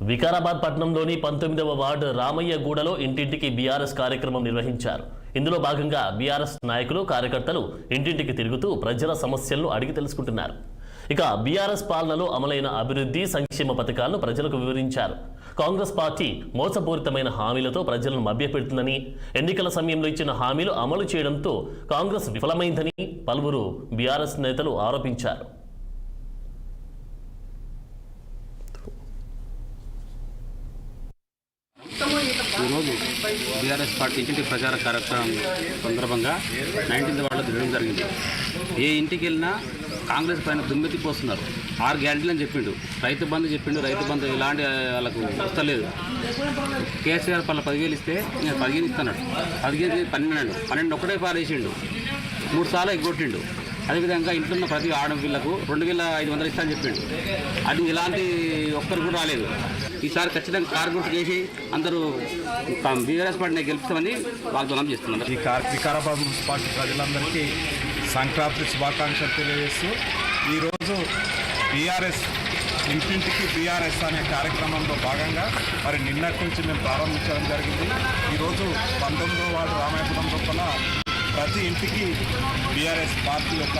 వికారాబాద్ పట్టణంలోని 19వ వార్డు రామయ్యగూడలో ఇంటింటికి బీఆర్ఎస్ కార్యక్రమం నిర్వహించారు. ఇందులో భాగంగా బీఆర్ఎస్ నాయకులు కార్యకర్తలు ఇంటింటికి తిరుగుతూ ప్రజల సమస్యలను అడిగి తెలుసుకుంటున్నారు. ఇక బీఆర్ఎస్ పాలనలో అమలైన అభివృద్ధి సంక్షేమ పథకాలను ప్రజలకు వివరించారు. కాంగ్రెస్ పార్టీ మోసపూరితమైన హామీలతో ప్రజలను మభ్యపెడుతుందని, ఎన్నికల సమయంలో ఇచ్చిన హామీలు అమలు చేయడంతో కాంగ్రెస్ విఫలమైందని పలువురు బీఆర్ఎస్ నేతలు ఆరోపించారు. ఈరోజు బీఆర్ఎస్ పార్టీ ఇంటింటి ప్రచార కార్యక్రమం సందర్భంగా 19వ వార్డులో తిరగడం జరిగింది. ఏ ఇంటికి వెళ్ళినా కాంగ్రెస్ పైన దుమ్మెత్తి పోస్తున్నారు. 6 గ్యారెంటీలు అని చెప్పిండు, రైతు బంధు చెప్పిండు, రైతు బంధు ఇలాంటి వాళ్ళకు వస్తలేదు. కేసీఆర్ 10,000 ఇస్తే నేను 15 ఇస్తున్నాడు, 12 ఒకటే పారేసిండు, 3 సార్లు ఎగ్గొట్టిండు. అదేవిధంగా ఇంట్లో ఉన్న ప్రతి ఆడపిల్లకు 2,500 ఇస్తా అని చెప్పిండు. అది ఇలాంటి ఒక్కరు కూడా రాలేదు. ఈసారి ఖచ్చితంగా కార్గుర్తు చేసి అందరూ బీఆర్ఎస్ పార్టీని గెలుపుతామని వాగ్దానం చేస్తున్నారు. ఈ వికారాబాద్ మున్సిపాలిటీ ప్రజలందరికీ సంక్రాంతి శుభాకాంక్షలు తెలియజేస్తూ ఈరోజు బీఆర్ఎస్ ఇంటింటికి బీఆర్ఎస్ అనే కార్యక్రమంలో భాగంగా మరి నిన్నటి నుంచి మేము ప్రారంభించడం జరిగింది. ఈరోజు 19వ వార్డు రామాయపురం లోపల ప్రతి ఇంటికి బీఆర్ఎస్ పార్టీ యొక్క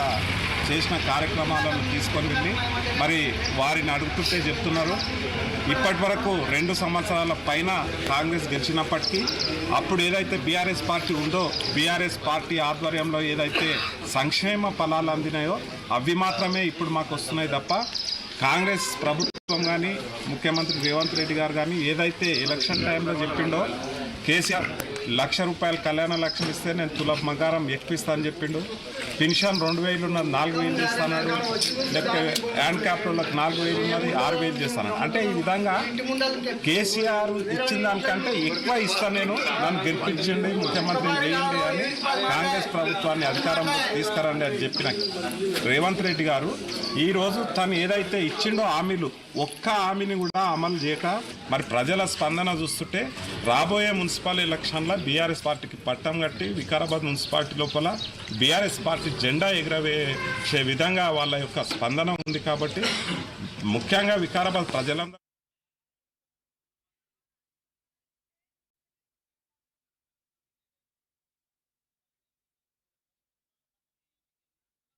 చేసిన కార్యక్రమాలను తీసుకొని వెళ్ళి మరి వారిని అడుగుతుంటే చెప్తున్నారు, ఇప్పటి వరకు 2 సంవత్సరాల పైన కాంగ్రెస్ గెలిచినప్పటికీ అప్పుడు ఏదైతే బీఆర్ఎస్ పార్టీ ఉందో బీఆర్ఎస్ పార్టీ ఆధ్వర్యంలో ఏదైతే సంక్షేమ ఫలాలు అందినాయో అవి మాత్రమే ఇప్పుడు మాకు వస్తున్నాయి తప్ప కాంగ్రెస్ ప్రభుత్వం కానీ ముఖ్యమంత్రి రేవంత్ రెడ్డి గారు కానీ ఏదైతే ఎలక్షన్ టైంలో చెప్పిండో కేసీఆర్ ₹1,00,000 కళ్యాణ లక్ష్యం ఇస్తే నేను తులం బంగారం ఎక్కువ అని చెప్పిండు. పెన్షన్ 2,000 ఉన్నది 4,000 చేస్తాడు, లేకపోతే హ్యాండ్ క్యాప్టర్లకు 4,000 ఉన్నది 6,000 చేస్తాను. అంటే ఈ విధంగా కేసీఆర్ ఇచ్చిన దానికంటే ఎక్కువ ఇస్తాను, నేను నన్ను గెలిపించండి, ముఖ్యమంత్రిని చేయండి అని కాంగ్రెస్ ప్రభుత్వాన్ని అధికారంలో తీసుకురండి అని చెప్పిన రేవంత్ రెడ్డి గారు ఈరోజు తను ఏదైతే ఇచ్చిండో హామీలు ఒక్క హామీని కూడా అమలు చేయక మరి ప్రజల స్పందన చూస్తుంటే రాబోయే మున్సిపల్ ఎలక్షన్లో బీఆర్ఎస్ పార్టీకి పట్టం కట్టి వికారాబాద్ మున్సిపాలిటీ లోపల బీఆర్ఎస్ పార్టీ జెండా ఎగరవేసే విధంగా వాళ్ళ యొక్క స్పందన ఉంది. కాబట్టి ముఖ్యంగా వికారాబాద్ ప్రజలందరూ